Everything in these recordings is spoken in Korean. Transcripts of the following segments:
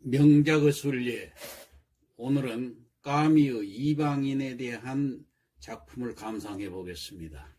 명작의 순례. 오늘은 까미의 이방인에 대한 작품을 감상해 보겠습니다.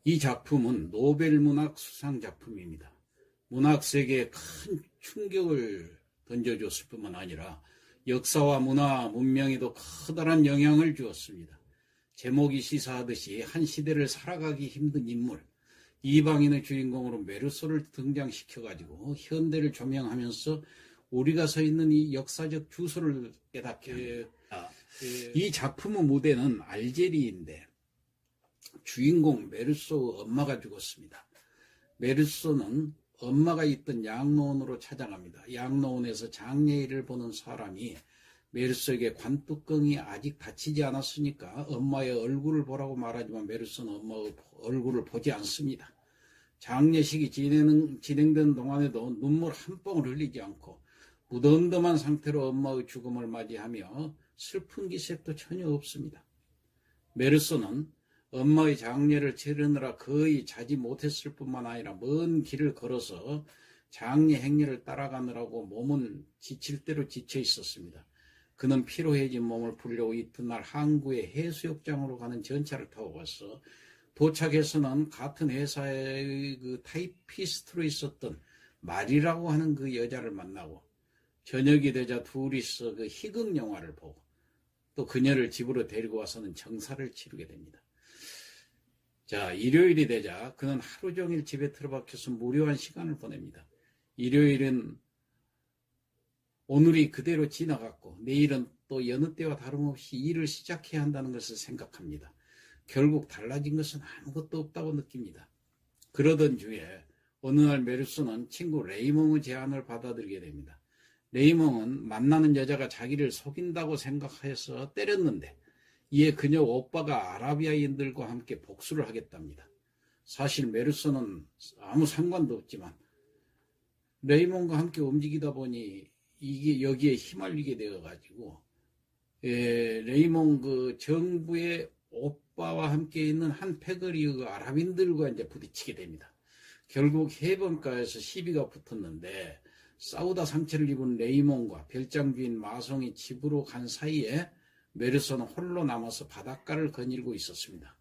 이 작품은 노벨문학 수상 작품입니다. 문학 세계에 큰 충격을 던져줬을 뿐만 아니라 역사와 문화, 문명에도 커다란 영향을 주었습니다. 제목이 시사하듯이 한 시대를 살아가기 힘든 인물, 이방인의 주인공으로 메르소를 등장시켜가지고 현대를 조명하면서 우리가 서 있는 이 역사적 주소를 깨닫게 합니다. 이 작품의 무대는 알제리인데 주인공 메르소의 엄마가 죽었습니다. 메르소는 엄마가 있던 양로원으로 찾아갑니다. 양로원에서 장례일을 보는 사람이 메르소에게 관뚜껑이 아직 닫히지 않았으니까 엄마의 얼굴을 보라고 말하지만 메르소는 엄마의 얼굴을 보지 않습니다. 장례식이 진행된 동안에도 눈물 한 방울 흘리지 않고 무덤덤한 상태로 엄마의 죽음을 맞이하며 슬픈 기색도 전혀 없습니다. 메르소는 엄마의 장례를 치르느라 거의 자지 못했을 뿐만 아니라 먼 길을 걸어서 장례 행렬을 따라가느라고 몸은 지칠 대로 지쳐 있었습니다. 그는 피로해진 몸을 풀려고 이튿날 항구의 해수욕장으로 가는 전차를 타고 가서 도착해서는 같은 회사의 그 타이피스트로 있었던 마리라고 하는 그 여자를 만나고 저녁이 되자 둘이서 그 희극 영화를 보고 또 그녀를 집으로 데리고 와서는 정사를 치르게 됩니다. 자, 일요일이 되자 그는 하루 종일 집에 틀어박혀서 무료한 시간을 보냅니다. 일요일은 오늘이 그대로 지나갔고 내일은 또 여느 때와 다름없이 일을 시작해야 한다는 것을 생각합니다. 결국 달라진 것은 아무것도 없다고 느낍니다. 그러던 주에 어느 날 메르소는 친구 레이몽의 제안을 받아들이게 됩니다. 레이몽은 만나는 여자가 자기를 속인다고 생각해서 때렸는데 이에 그녀 오빠가 아라비아인들과 함께 복수를 하겠답니다. 사실 메르소는 아무 상관도 없지만 레이몽과 함께 움직이다 보니 이게 여기에 휘말리게 되어가지고 레이몽 그 정부의 오빠와 함께 있는 한 패거리의 아랍인들과 이제 부딪히게 됩니다. 결국 해변가에서 시비가 붙었는데 싸우다 상처를 입은 레이몽과 별장주인 마송이 집으로 간 사이에 메르소는 홀로 남아서 바닷가를 거닐고 있었습니다.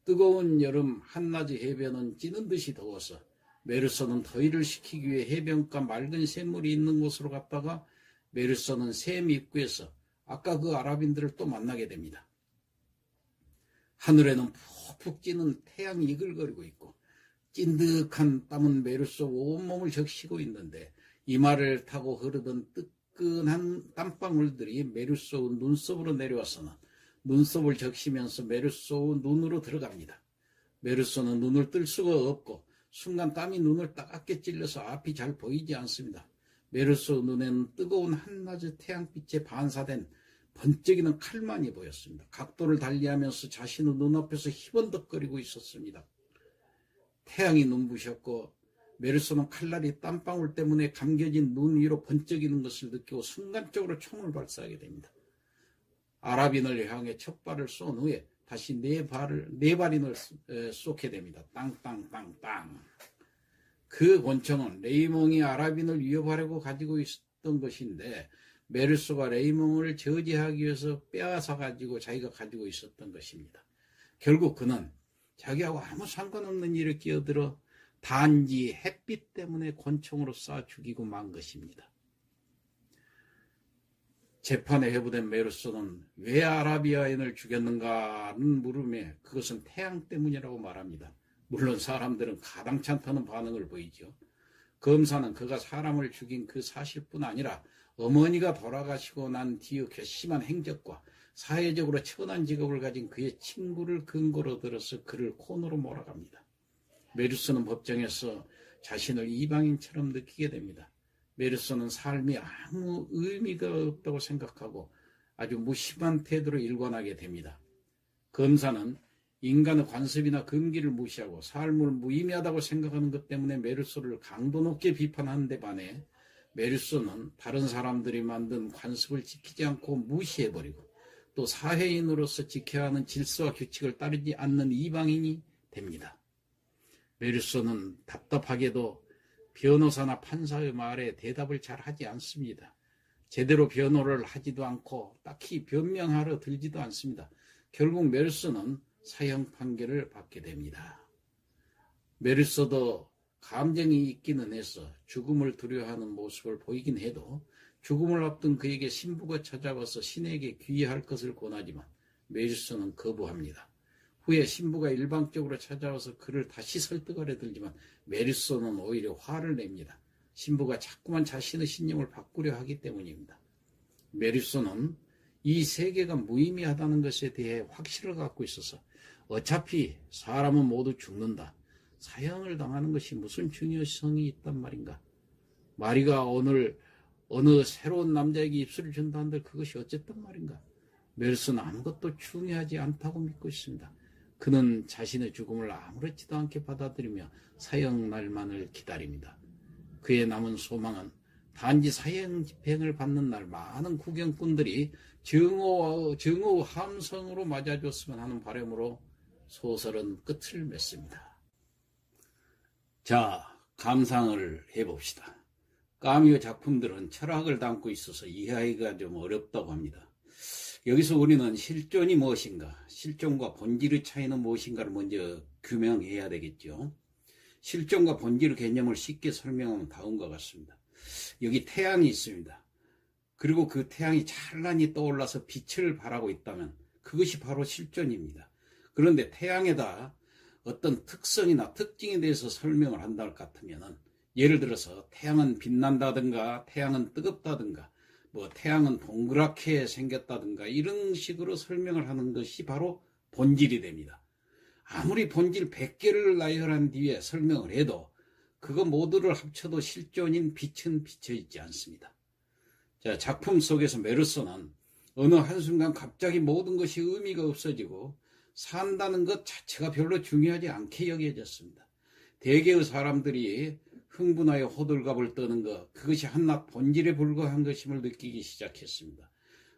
뜨거운 여름 한낮의 해변은 찌는 듯이 더워서 메르소는 더위를 식히기 위해 해변가 맑은 샘물이 있는 곳으로 갔다가 메르소는 샘 입구에서 아까 그 아랍인들을 또 만나게 됩니다. 하늘에는 푹푹 찌는 태양이 이글거리고 있고 찐득한 땀은 메르소 온몸을 적시고 있는데 이마를 타고 흐르던 뜨끈한 땀방울들이 메르소 눈썹으로 내려와서는 눈썹을 적시면서 메르소 눈으로 들어갑니다. 메르소는 눈을 뜰 수가 없고 순간 땀이 눈을 따갑게 찔러서 앞이 잘 보이지 않습니다. 메르소 눈에는 뜨거운 한낮의 태양빛에 반사된 번쩍이는 칼만이 보였습니다. 각도를 달리하면서 자신의 눈앞에서 희번덕거리고 있었습니다. 태양이 눈부셨고 메르소는 칼날이 땀방울 때문에 감겨진 눈 위로 번쩍이는 것을 느끼고 순간적으로 총을 발사하게 됩니다. 아랍인을 향해 첫 발을 쏜 후에 다시 네 발인을 쏘게 됩니다. 땅땅땅땅. 그 권총은 레이몽이 아랍인을 위협하려고 가지고 있었던 것인데 메르소가 레이몽을 저지하기 위해서 빼앗아 가지고 자기가 가지고 있었던 것입니다. 결국 그는 자기하고 아무 상관없는 일에 끼어들어 단지 햇빛 때문에 권총으로 쏴 죽이고 만 것입니다. 재판에 회부된 메르소는 왜 아라비아인을 죽였는가는 물음에 그것은 태양 때문이라고 말합니다. 물론 사람들은 가당치 않다는 반응을 보이죠. 검사는 그가 사람을 죽인 그 사실뿐 아니라 어머니가 돌아가시고 난 뒤의 괘씸한 행적과 사회적으로 천한 직업을 가진 그의 친구를 근거로 들어서 그를 코너로 몰아갑니다. 메르소는 법정에서 자신을 이방인처럼 느끼게 됩니다. 메르소는 삶이 아무 의미가 없다고 생각하고 아주 무심한 태도로 일관하게 됩니다. 검사는 인간의 관습이나 금기를 무시하고 삶을 무의미하다고 생각하는 것 때문에 메르소를 강도 높게 비판하는 데 반해 메르소는 다른 사람들이 만든 관습을 지키지 않고 무시해버리고 또 사회인으로서 지켜야 하는 질서와 규칙을 따르지 않는 이방인이 됩니다. 메르소는 답답하게도 변호사나 판사의 말에 대답을 잘 하지 않습니다. 제대로 변호를 하지도 않고 딱히 변명하러 들지도 않습니다. 결국 메르소는 사형 판결을 받게 됩니다. 메르소도 감정이 있기는 해서 죽음을 두려워하는 모습을 보이긴 해도 죽음을 앞둔 그에게 신부가 찾아와서 신에게 귀의할 것을 권하지만 메르소는 거부합니다. 후에 신부가 일방적으로 찾아와서 그를 다시 설득하려 들지만 메르소는 오히려 화를 냅니다. 신부가 자꾸만 자신의 신념을 바꾸려 하기 때문입니다. 메르소는 이 세계가 무의미하다는 것에 대해 확신을 갖고 있어서 어차피 사람은 모두 죽는다. 사형을 당하는 것이 무슨 중요성이 있단 말인가. 마리가 오늘 어느 새로운 남자에게 입술을 준다 한들 그것이 어쨌단 말인가. 메르소는 아무것도 중요하지 않다고 믿고 있습니다. 그는 자신의 죽음을 아무렇지도 않게 받아들이며 사형 날만을 기다립니다. 그의 남은 소망은 단지 사형 집행을 받는 날 많은 구경꾼들이 증오 함성으로 맞아줬으면 하는 바람으로 소설은 끝을 맺습니다. 자, 감상을 해봅시다. 까미오 작품들은 철학을 담고 있어서 이해하기가 좀 어렵다고 합니다. 여기서 우리는 실존이 무엇인가, 실존과 본질의 차이는 무엇인가를 먼저 규명해야 되겠죠. 실존과 본질의 개념을 쉽게 설명하면 다음과 같습니다. 여기 태양이 있습니다. 그리고 그 태양이 찬란히 떠올라서 빛을 발하고 있다면 그것이 바로 실존입니다. 그런데 태양에다 어떤 특성이나 특징에 대해서 설명을 한다 할 것 같으면 예를 들어서 태양은 빛난다든가 태양은 뜨겁다든가 태양은 동그랗게 생겼다든가 이런 식으로 설명을 하는 것이 바로 본질이 됩니다. 아무리 본질 100개를 나열한 뒤에 설명을 해도 그거 모두를 합쳐도 실존인 빛은 비춰있지 않습니다. 자, 작품 속에서 메르소는 어느 한순간 갑자기 모든 것이 의미가 없어지고 산다는 것 자체가 별로 중요하지 않게 여겨졌습니다. 대개의 사람들이 흥분하여 호들갑을 떠는 것, 그것이 한낱 본질에 불과한 것임을 느끼기 시작했습니다.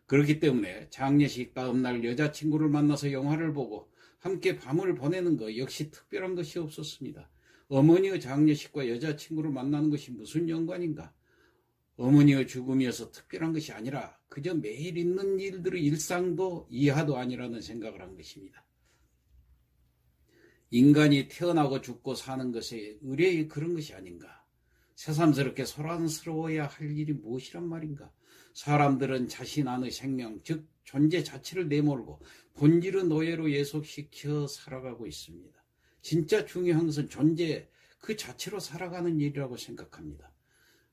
그렇기 때문에 장례식 다음날 여자친구를 만나서 영화를 보고 함께 밤을 보내는 것 역시 특별한 것이 없었습니다. 어머니의 장례식과 여자친구를 만나는 것이 무슨 연관인가? 어머니의 죽음이어서 특별한 것이 아니라 그저 매일 있는 일들의 일상도 이하도 아니라는 생각을 한 것입니다. 인간이 태어나고 죽고 사는 것이 의뢰의 그런 것이 아닌가. 새삼스럽게 소란스러워야 할 일이 무엇이란 말인가. 사람들은 자신 안의 생명, 즉 존재 자체를 내몰고 본질의 노예로 예속시켜 살아가고 있습니다. 진짜 중요한 것은 존재 그 자체로 살아가는 일이라고 생각합니다.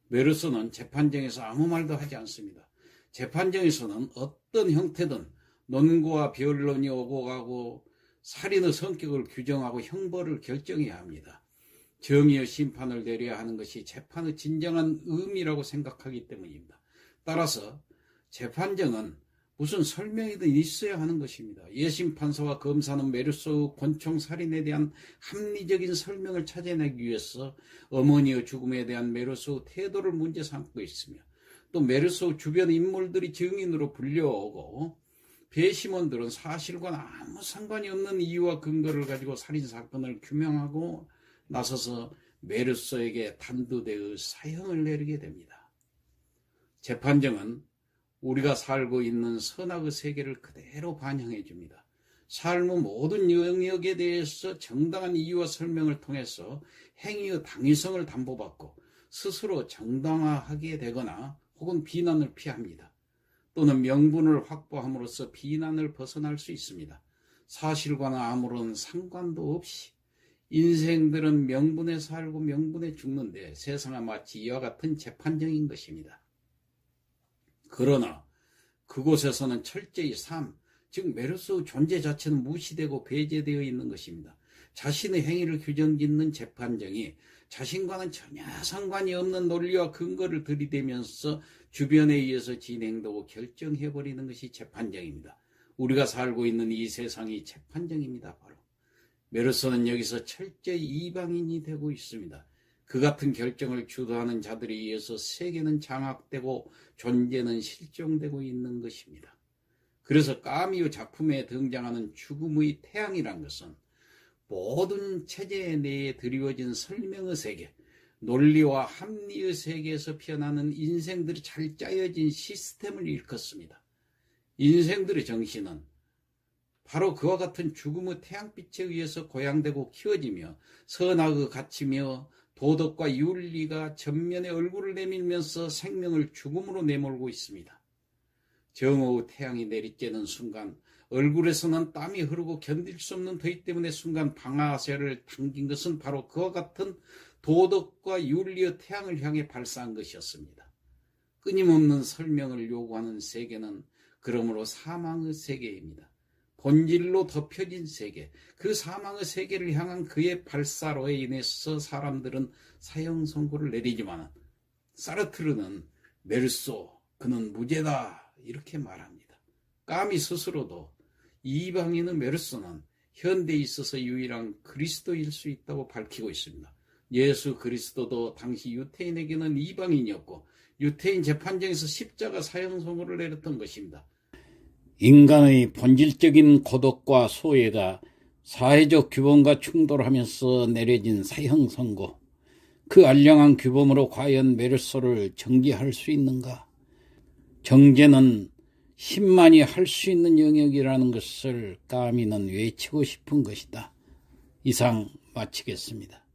메르소는 재판정에서 아무 말도 하지 않습니다. 재판정에서는 어떤 형태든 논거와 변론이 오고 가고 살인의 성격을 규정하고 형벌을 결정해야 합니다. 정의의 심판을 내려야 하는 것이 재판의 진정한 의미라고 생각하기 때문입니다. 따라서 재판정은 무슨 설명이든 있어야 하는 것입니다. 예심판사와 검사는 메르소의 권총살인에 대한 합리적인 설명을 찾아내기 위해서 어머니의 죽음에 대한 메르소의 태도를 문제 삼고 있으며 또 메르소의 주변 인물들이 증인으로 불려오고 배심원들은 사실과는 아무 상관이 없는 이유와 근거를 가지고 살인사건을 규명하고 나서서 메르소에게 단두대의 사형을 내리게 됩니다. 재판정은 우리가 살고 있는 선악의 세계를 그대로 반영해 줍니다. 삶의 모든 영역에 대해서 정당한 이유와 설명을 통해서 행위의 당위성을 담보받고 스스로 정당화하게 되거나 혹은 비난을 피합니다. 또는 명분을 확보함으로써 비난을 벗어날 수 있습니다. 사실과는 아무런 상관도 없이 인생들은 명분에 살고 명분에 죽는데 세상은 마치 이와 같은 재판정인 것입니다. 그러나 그곳에서는 철저히 삶, 즉 메르소의 존재 자체는 무시되고 배제되어 있는 것입니다. 자신의 행위를 규정짓는 재판정이 자신과는 전혀 상관이 없는 논리와 근거를 들이대면서 주변에 의해서 진행되고 결정해버리는 것이 재판정입니다. 우리가 살고 있는 이 세상이 재판정입니다. 바로 메르소는 여기서 철저히 이방인이 되고 있습니다. 그 같은 결정을 주도하는 자들에 의해서 세계는 장악되고 존재는 실종되고 있는 것입니다. 그래서 까미오 작품에 등장하는 죽음의 태양이란 것은 모든 체제 내에 드리워진 설명의 세계, 논리와 합리의 세계에서 피어나는 인생들이 잘 짜여진 시스템을 일컫습니다. 인생들의 정신은 바로 그와 같은 죽음의 태양빛에 의해서 고양되고 키워지며 선악의 가치며 도덕과 윤리가 전면에 얼굴을 내밀면서 생명을 죽음으로 내몰고 있습니다. 정오의 태양이 내리쬐는 순간 얼굴에서는 땀이 흐르고 견딜 수 없는 더위 때문에 순간 방아쇠를 당긴 것은 바로 그와 같은 도덕과 윤리의 태양을 향해 발사한 것이었습니다. 끊임없는 설명을 요구하는 세계는 그러므로 사망의 세계입니다. 본질로 덮여진 세계, 그 사망의 세계를 향한 그의 발사로에 인해서 사람들은 사형 선고를 내리지만 사르트르는 멜소, 그는 무죄다 이렇게 말합니다. 까미 스스로도 이방인의 멜소는 현대에 있어서 유일한 그리스도일 수 있다고 밝히고 있습니다. 예수 그리스도도 당시 유태인에게는 이방인이었고 유태인 재판정에서 십자가 사형 선고를 내렸던 것입니다. 인간의 본질적인 고독과 소외가 사회적 규범과 충돌하면서 내려진 사형 선고, 그 알량한 규범으로 과연 멜소를 정죄할 수 있는가? 정죄는 신만이 할 수 있는 영역이라는 것을 까미는 외치고 싶은 것이다. 이상 마치겠습니다.